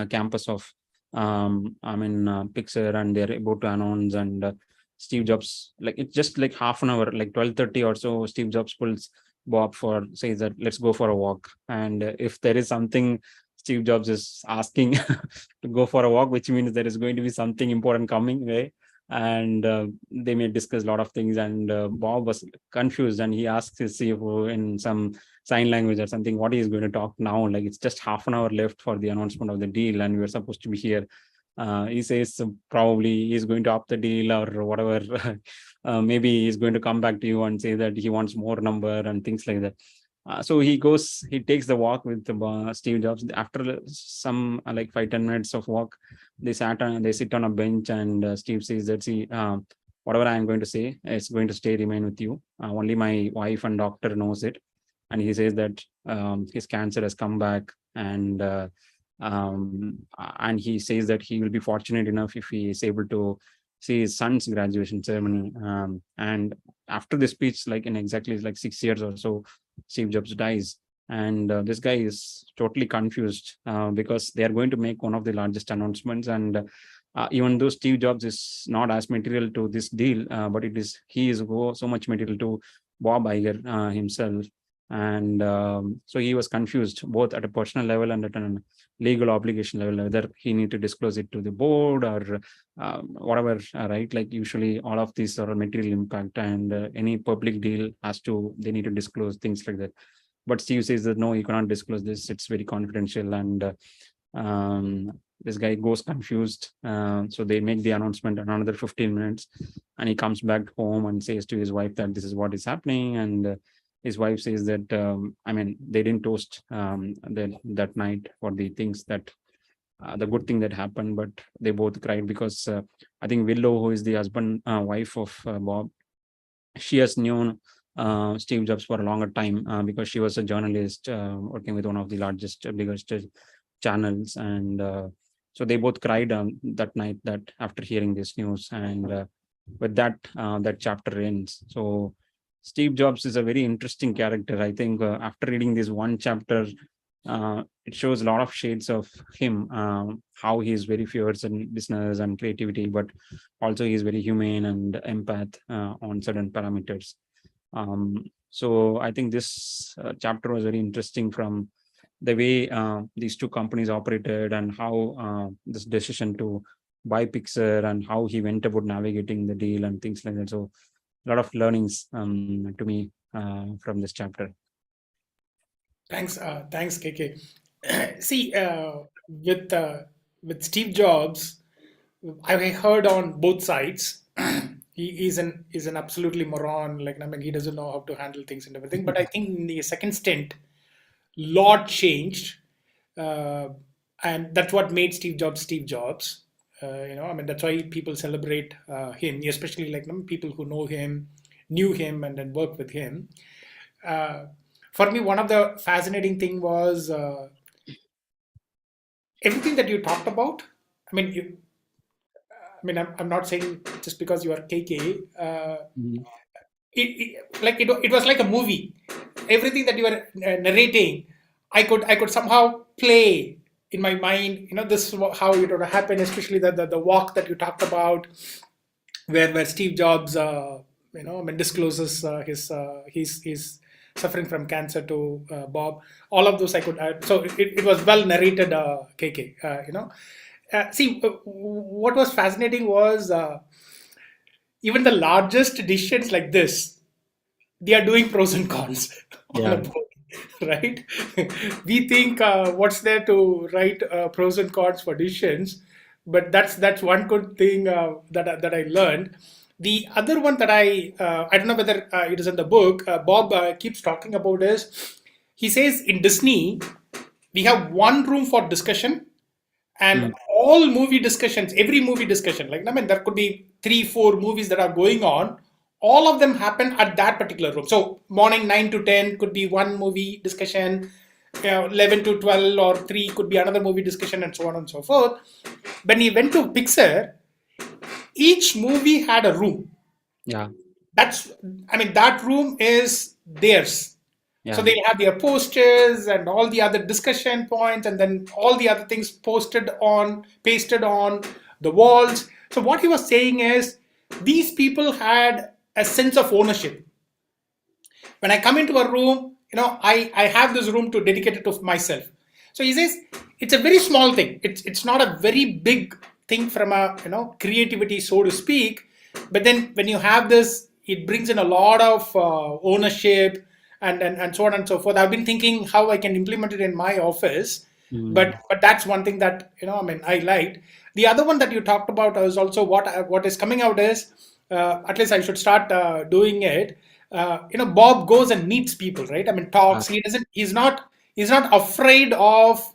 campus of Pixar, and they're about to announce. And Steve Jobs, like it's just like half an hour, like 12:30 or so, Steve Jobs pulls Bob says that let's go for a walk. And if there is something Steve Jobs is asking to go for a walk, which means there is going to be something important coming, right? And they may discuss a lot of things. And Bob was confused, and he asks his CFO in some sign language or something what he is going to talk now. Like it's just half an hour left for the announcement of the deal, and we're supposed to be here. He says probably he's going to up the deal or whatever. Maybe he's going to come back to you and say that he wants more number and things like that. So he takes the walk with Steve Jobs. After some like 5-10 minutes of walk, they sit on a bench, and Steve says that, see, whatever I'm going to say, it's going to remain with you. Only my wife and doctor knows it. And he says that his cancer has come back, and he says that he will be fortunate enough if he is able to see his son's graduation ceremony. And after the speech, like in exactly like 6 years or so, Steve Jobs dies. And this guy is totally confused because they are going to make one of the largest announcements. And even though Steve Jobs is not as material to this deal, but he is so much material to Bob Iger himself. And so he was confused both at a personal level and at a legal obligation level, whether he need to disclose it to the board or whatever, right? Like usually all of these are material impact, and any public deal they need to disclose things like that. But Steve says that no, you cannot disclose this, it's very confidential. And This guy goes confused. So they make the announcement in another 15 minutes, and he comes back home and says to his wife that this is what is happening. And his wife says that, I mean, they didn't toast that night for the things that the good thing that happened, but they both cried because I think Willow, who is the husband, wife of Bob, she has known Steve Jobs for a longer time because she was a journalist working with one of the largest, biggest channels, and so they both cried that night that after hearing this news, and with that, that chapter ends. So Steve Jobs is a very interesting character. I think after reading this one chapter, it shows a lot of shades of him, how he is very fierce in business and creativity, but also he is very humane and empath on certain parameters. So I think this chapter was very interesting from the way these two companies operated, and how this decision to buy Pixar and how he went about navigating the deal and things like that. So a lot of learnings to me from this chapter. Thanks, KK. See, with Steve Jobs, I heard on both sides. He's an absolutely moron. Like, I mean, he doesn't know how to handle things and everything. But I think in the second stint, lot changed, uh, and that's what made Steve Jobs Steve Jobs. I mean, that's why people celebrate him, especially like people who know him, knew him, and then worked with him. Uh, for me, one of the fascinating thing was everything that you talked about. I mean, I'm not saying just because you are KK. It was like a movie. Everything that you were narrating, I could somehow play in my mind. This is how it would happen. Especially the walk that you talked about, where Steve Jobs, discloses he's suffering from cancer to Bob. All of those I could. So it was well narrated, KK. See, what was fascinating was even the largest decisions like this, they are doing pros and cons on a Yeah, board, right? We think what's there to write pros and cons for decisions, but that's one good thing that I learned. The other one that I don't know whether it is in the book. Bob keeps talking about is he says in Disney we have one room for discussion, and all movie discussions, every movie discussion, like, I mean, there could be 3 4 movies that are going on, all of them happen at that particular room. So morning 9 to 10 could be one movie discussion, 11 to 12 or 3 could be another movie discussion, and so on and so forth. When he went to Pixar, each movie had a room. yeah, That room is theirs. So yeah, they have their posters and all the other discussion points, and then all the other things pasted on the walls. So what he was saying is these people had a sense of ownership. When I come into a room, I have this room to dedicate it to myself. So he says it's a very small thing. It's not a very big thing from a creativity, so to speak. But then when you have this, it brings in a lot of ownership and so on and so forth. I've been thinking how I can implement it in my office, but that's one thing that I liked. The other one that you talked about is also what is coming out is at least I should start doing it. Bob goes and meets people, right? I mean, yeah, talks. He's not afraid of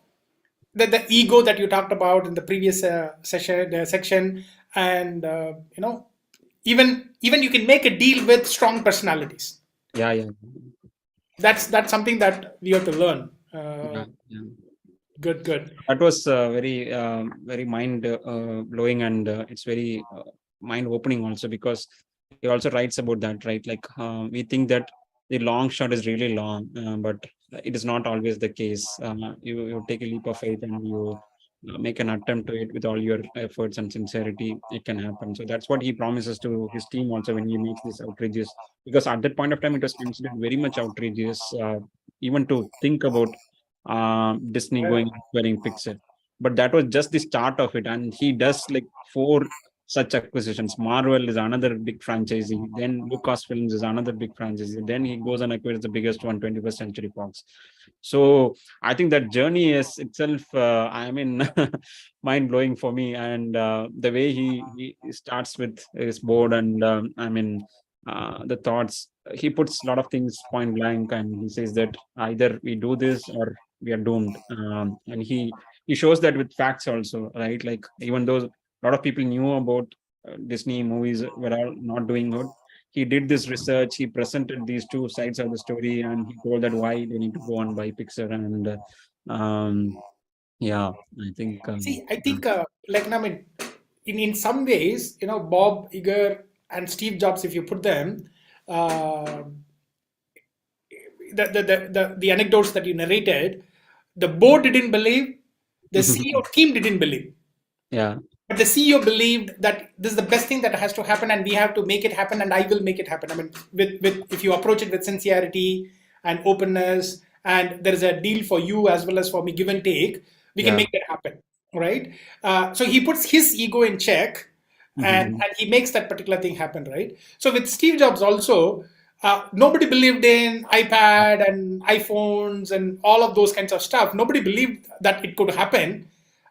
the ego that you talked about in the previous section, and even you can make a deal with strong personalities. yeah, yeah, That's something that we have to learn. yeah, yeah. Good. That was very mind blowing, and it's very mind opening also, because he also writes about that, right? Like we think that the long shot is really long, but it is not always the case. You take a leap of faith and you make an attempt to it with all your efforts and sincerity, it can happen. So that's what he promises to his team also when he makes this outrageous, because at that point of time it was considered very much outrageous, even to think about Disney going and acquiring Pixar. But that was just the start of it, and he does like 4 such acquisitions. Marvel is another big franchisee. Then Lucasfilms is another big franchisee. Then he goes and acquires the biggest one, 21st Century Fox. So I think that journey is itself, I mean, mind blowing for me. And the way he starts with his board and I mean, the thoughts, he puts a lot of things point blank, and he says that either we do this or we are doomed. And he shows that with facts also, right? Like, even though a lot of people knew about Disney movies were all not doing good, he did this research, he presented these two sides of the story, and he told that why they need to go and buy Pixar. And yeah, I think See, I think, like, I mean, in some ways, Bob Iger and Steve Jobs, if you put them, uh, the anecdotes that you narrated, the board didn't believe, the CEO team didn't believe. yeah, But the CEO believed that this is the best thing that has to happen, and we have to make it happen, and I will make it happen. I mean, with if you approach it with sincerity and openness, and there is a deal for you as well as for me, give and take, we can yeah. make that happen, right? So he puts his ego in check, and he makes that particular thing happen, right? So with Steve Jobs also, nobody believed in iPad and iPhones and all of those kinds of stuff. Nobody believed that it could happen,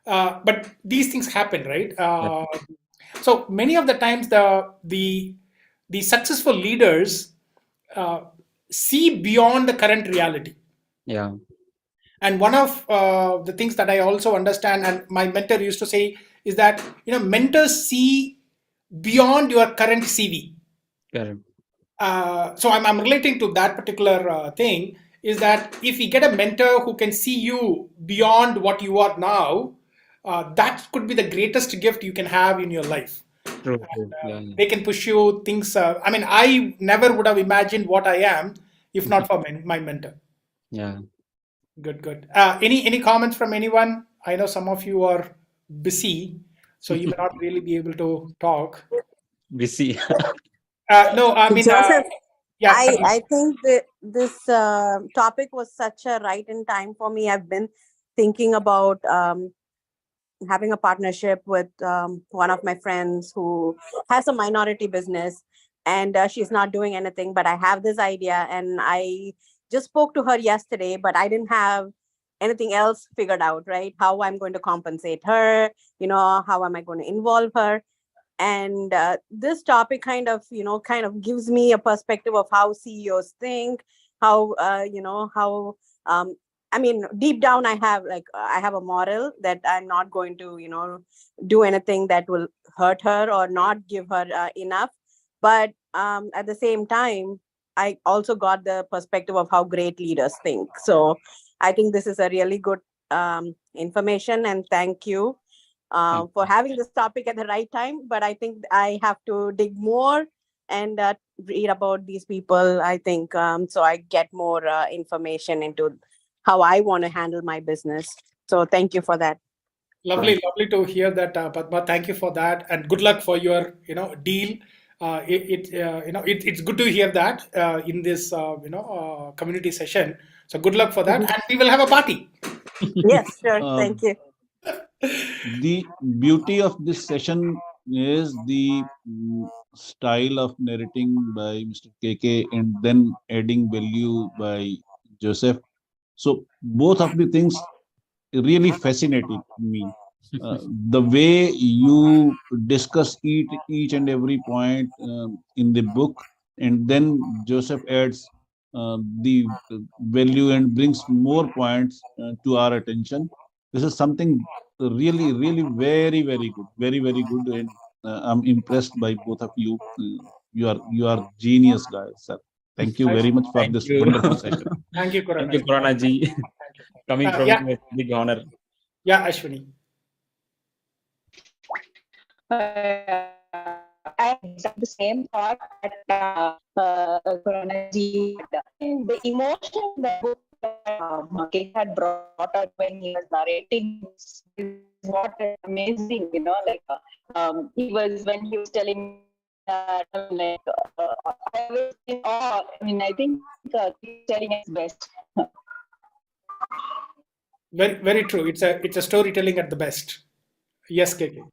but these things happen, right? Yep. So many of the times, the successful leaders uh, see beyond the current reality. Yeah, And one of the things that I also understand, and my mentor used to say, is that mentors see beyond your current CV. correct. So I'm relating to that particular thing, is that if you get a mentor who can see you beyond what you are now, that could be the greatest gift you can have in your life. True, true. Yeah, They can push you things. I mean, I never would have imagined what I am if not for my mentor. yeah. Good, good. Any comments from anyone? I know some of you are busy, so you may not really be able to talk. We see. No, I mean, Joseph, yeah. I think that this topic was such a right in time for me. I've been thinking about having a partnership with one of my friends who has a minority business, and she's not doing anything, but I have this idea, and I just spoke to her yesterday, but I didn't have anything else figured out, right? How I'm going to compensate her, how am I going to involve her? And this topic kind of gives me a perspective of how CEOs think, how how I mean, deep down I have a moral that I'm not going to do anything that will hurt her or not give her enough. But at the same time, I also got the perspective of how great leaders think. So I think this is a really good information, and thank you Thank for you. having this topic at the right time. But I think I have to dig more and read about these people. I think so I get more information into how I want to handle my business. So thank you for that. Lovely, lovely to hear that, Padma. Thank you for that, and good luck for your, deal. It's good to hear that in this, community session. So good luck for that, Mhm. and we will have a party. Yes, sure. Uh, Thank you. the beauty of this session is the style of narrating by Mr. KK and then adding value by Joseph. So both of the things really fascinated me. The way you discuss each and every point in the book, and then Joseph adds the value and brings more points to our attention. This is something really, really very good, very good, and I'm impressed by both of you. You are genius guys, sir. Thank you Nice. very much for Thank this you. wonderful session. Thank you, Thank Corona. you, Corona ji. Thank you. Coming from Yeah, you, it's a big honor. yeah, Ashwini. I had the same thought that Corona ji had. And the emotion that book Kate had brought out when he was narrating is what is amazing, he was when he was telling that, I was in awe. I mean, I think he's telling his best. Very, very true. It's a storytelling at the best. Yes, KK.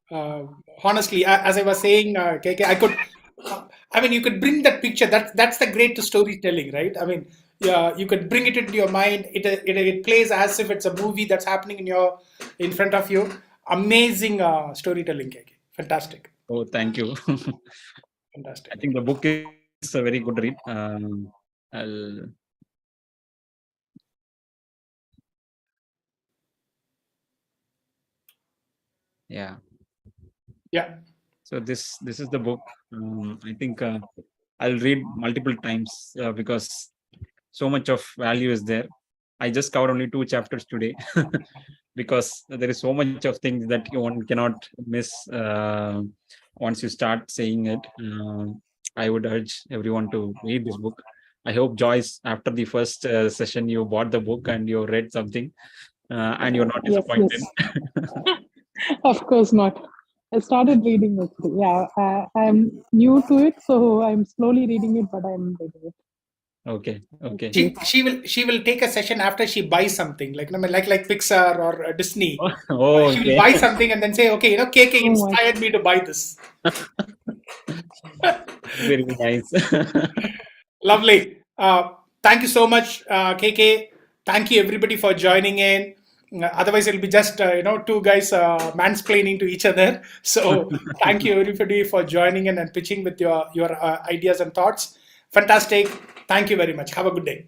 Honestly, as I was saying, KK, I mean, you could bring that picture. That's the great storytelling, right? I mean, yeah, you could bring it into your mind. It plays as if it's a movie that's happening in front of you. Amazing storytelling, KK. Fantastic, Oh, thank you. fantastic. I think the book is a very good read. I'll yeah. Yeah, So this is the book. I think I'll read multiple times because so much of value is there. I just covered only 2 chapters today because there is so much of things that one cannot miss once you start saying it. I would urge everyone to read this book. I hope Joyce, after the first session, you bought the book and you read something, and you're not Yes, disappointed. yes. Of course not. I started reading it. Yeah, I'm new to it, so I'm slowly reading it, but I'm reading it. Okay, okay. she will take a session after she buys something, like, you know, like Pixar or Disney. Oh, She will okay. buy something and then say, okay, you know, KK Oh my. inspired me to buy this. Very nice. Lovely. Thank you so much, KK. Thank you everybody for joining in. Otherwise, it'll be just two guys mansplaining to each other. So thank you everybody for joining in and pitching with your ideas and thoughts. Fantastic. Thank you very much. Have a good day.